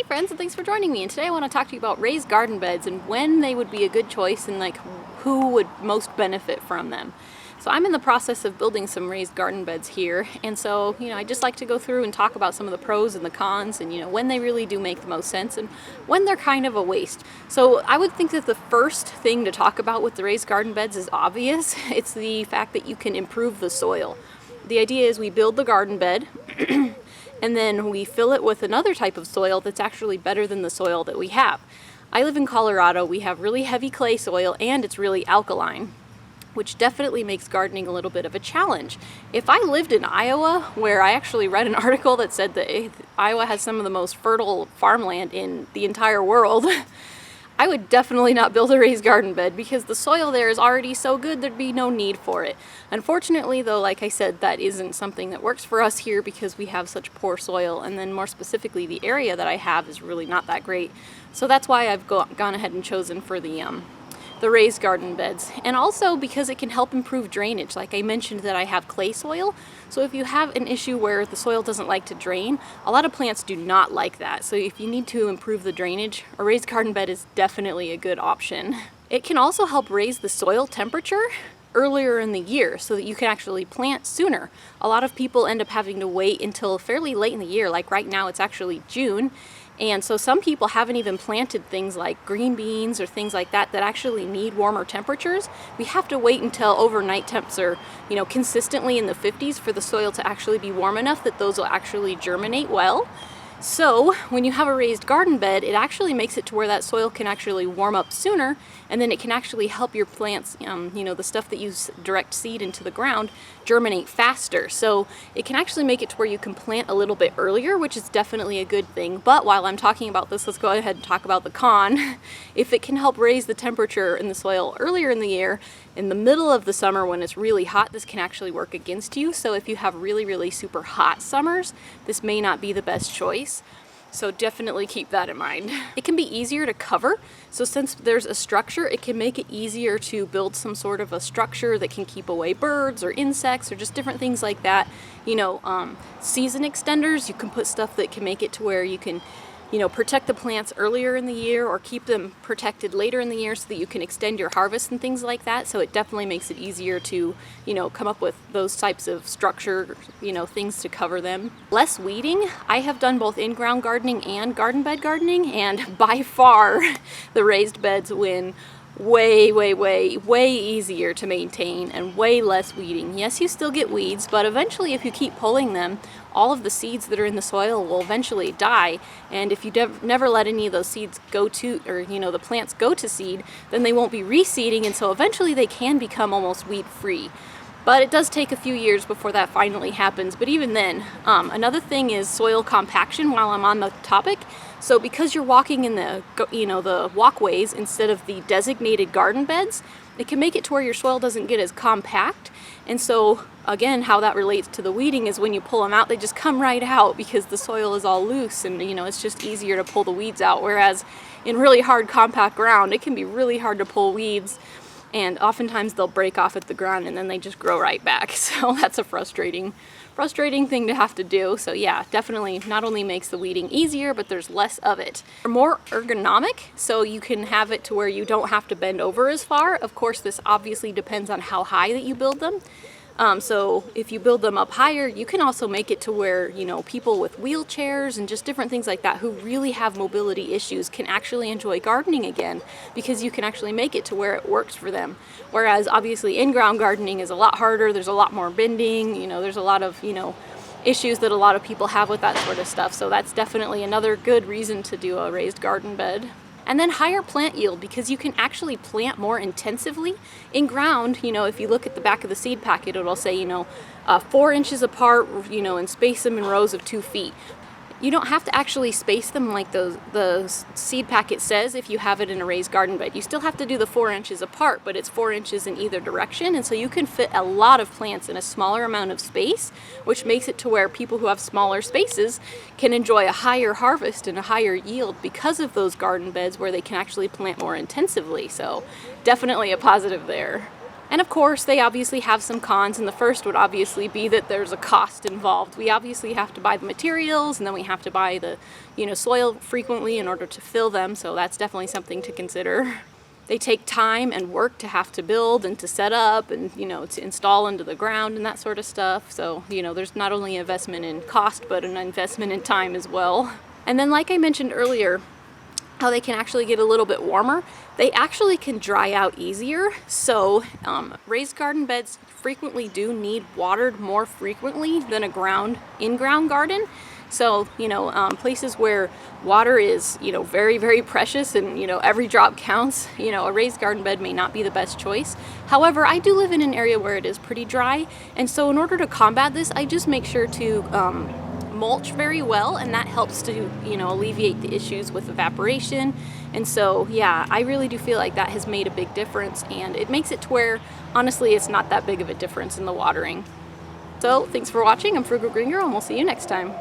friends, and thanks for joining me. And today I want to talk to you about raised garden beds and when they would be a good choice and who would most benefit from them. So I'm in the process of building some raised garden beds here, and so I just like to go through and talk about some of the pros and the cons and when they really do make the most sense and when they're kind of a waste. So I would think that the first thing to talk about with the raised garden beds is obvious. It's the fact that you can improve the soil. The idea is we build the garden bed and then we fill it with another type of soil that's actually better than the soil that we have. I live in Colorado. We have really heavy clay soil and it's really alkaline, which definitely makes gardening a little bit of a challenge. If I lived in Iowa, where I actually read an article that said that Iowa has some of the most fertile farmland in the entire world, I would definitely not build a raised garden bed because the soil there is already so good there'd be no need for it. Unfortunately though, like I said, that isn't something that works for us here because we have such poor soil, and then more specifically the area that I have is really not that great. So that's why I've gone ahead and chosen for the raised garden beds, and also because it can help improve drainage. Like I mentioned that I have clay soil, so if you have an issue where the soil doesn't like to drain, a lot of plants do not like that. So if you need to improve the drainage, a raised garden bed is definitely a good option. It can also help raise the soil temperature earlier in the year so that you can actually plant sooner. A lot of people end up having to wait until fairly late in the year, like right now it's actually June. And so some people haven't even planted things like green beans or things like that that actually need warmer temperatures. We have to wait until overnight temps are, consistently in the 50s for the soil to actually be warm enough that those will actually germinate well. So when you have a raised garden bed, it actually makes it to where that soil can actually warm up sooner, and then it can actually help your plants, the stuff that you direct seed into the ground, germinate faster. So it can actually make it to where you can plant a little bit earlier, which is definitely a good thing. But while I'm talking about this, let's go ahead and talk about the con. If it can help raise the temperature in the soil earlier in the year, in the middle of the summer when it's really hot, this can actually work against you. So if you have really, really super hot summers, this may not be the best choice. So definitely keep that in mind. It can be easier to cover. So since there's a structure, it can make it easier to build some sort of a structure that can keep away birds or insects or just different things like that. Season extenders, you can put stuff that can make it to where you can protect the plants earlier in the year or keep them protected later in the year so that you can extend your harvest and things like that. So it definitely makes it easier to, come up with those types of structure, things to cover them. Less weeding. I have done both in-ground gardening and garden bed gardening, and by far the raised beds win. Way easier to maintain and way less weeding. Yes, you still get weeds, but eventually if you keep pulling them, all of the seeds that are in the soil will eventually die. And if you never let any of those seeds go to, or the plants go to seed, then they won't be reseeding, and so eventually they can become almost weed free. But it does take a few years before that finally happens. But even then, another thing is soil compaction while I'm on the topic. So because you're walking in the walkways instead of the designated garden beds, it can make it to where your soil doesn't get as compact. And so again, how that relates to the weeding is when you pull them out, they just come right out because the soil is all loose, and it's just easier to pull the weeds out. Whereas in really hard compact ground, it can be really hard to pull weeds. And oftentimes they'll break off at the ground and then they just grow right back. So that's a frustrating thing to have to do. So yeah, definitely not only makes the weeding easier, but there's less of it. More ergonomic, so you can have it to where you don't have to bend over as far. Of course, this obviously depends on how high that you build them. So if you build them up higher, you can also make it to where, people with wheelchairs and just different things like that who really have mobility issues can actually enjoy gardening again, because you can actually make it to where it works for them. Whereas obviously in-ground gardening is a lot harder. There's a lot more bending, there's a lot of, issues that a lot of people have with that sort of stuff. So that's definitely another good reason to do a raised garden bed. And then higher plant yield, because you can actually plant more intensively. In ground, if you look at the back of the seed packet, it'll say, 4 inches apart, and space them in rows of 2 feet. You don't have to actually space them like the seed packet says if you have it in a raised garden bed. You still have to do the 4 inches apart, but it's 4 inches in either direction, and so you can fit a lot of plants in a smaller amount of space, which makes it to where people who have smaller spaces can enjoy a higher harvest and a higher yield because of those garden beds where they can actually plant more intensively. So definitely a positive there. And of course, they obviously have some cons, and the first would obviously be that there's a cost involved. We obviously have to buy the materials, and then we have to buy the, soil frequently in order to fill them, so that's definitely something to consider. They take time and work to have to build and to set up and, to install into the ground and that sort of stuff. So, there's not only investment in cost, but an investment in time as well. And then, like I mentioned earlier, how they can actually get a little bit warmer, they actually can dry out easier. So raised garden beds frequently do need watered more frequently than a in-ground garden. So, places where water is, very, very precious and, every drop counts, a raised garden bed may not be the best choice. However, I do live in an area where it is pretty dry. And so in order to combat this, I just make sure to mulch very well, and that helps to alleviate the issues with evaporation. And so yeah, I really do feel like that has made a big difference, and it makes it to where honestly it's not that big of a difference in the watering. So thanks for watching. I'm Frugal Green Girl, and we'll see you next time.